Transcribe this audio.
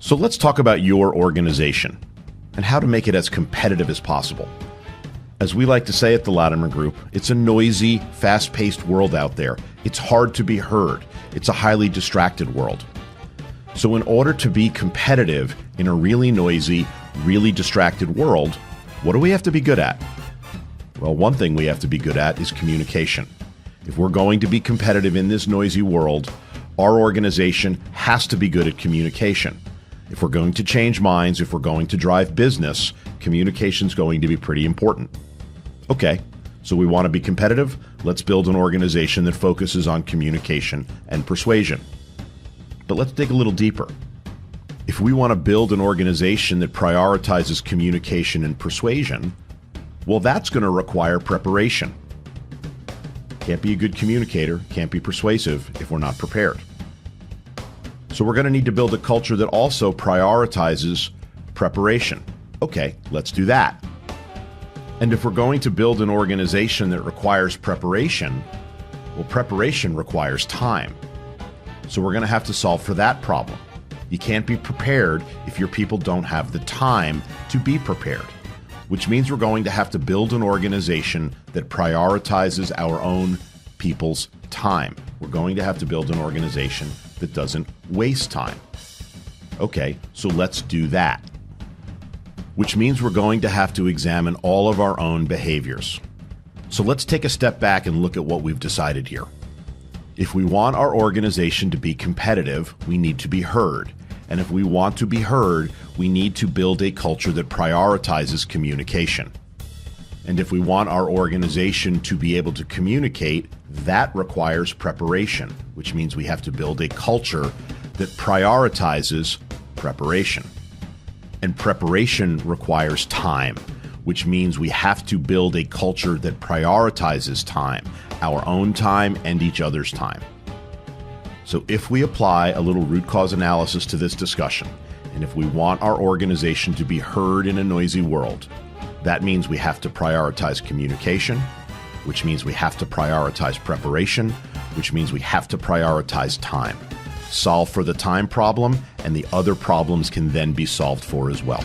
So let's talk about your organization and how to make it as competitive as possible. As we like to say at the Latimer Group, it's a noisy, fast-paced world out there. It's hard to be heard. It's a highly distracted world. So in order to be competitive in a really noisy, really distracted world, what do we have to be good at? Well, one thing we have to be good at is communication. If we're going to be competitive in this noisy world, our organization has to be good at communication. If we're going to change minds, if we're going to drive business, communication's going to be pretty important. Okay, so we want to be competitive? Let's build an organization that focuses on communication and persuasion. But let's dig a little deeper. If we want to build an organization that prioritizes communication and persuasion, well, that's going to require preparation. Can't be a good communicator, can't be persuasive if we're not prepared. So we're going to need to build a culture that also prioritizes preparation. Okay, let's do that. And if we're going to build an organization that requires preparation, well, preparation requires time. So we're going to have to solve for that problem. You can't be prepared if your people don't have the time to be prepared, which means we're going to have to build an organization that prioritizes our own people's time. We're going to have to build an organization that doesn't waste time. Okay, so let's do that. Which means we're going to have to examine all of our own behaviors. So let's take a step back and look at what we've decided here. If we want our organization to be competitive, we need to be heard. And if we want to be heard, we need to build a culture that prioritizes communication. And if we want our organization to be able to communicate, that requires preparation, which means we have to build a culture that prioritizes preparation. And preparation requires time, which means we have to build a culture that prioritizes time, our own time and each other's time. So if we apply a little root cause analysis to this discussion, and if we want our organization to be heard in a noisy world, that means we have to prioritize communication, which means we have to prioritize preparation, which means we have to prioritize time. Solve for the time problem, and the other problems can then be solved for as well.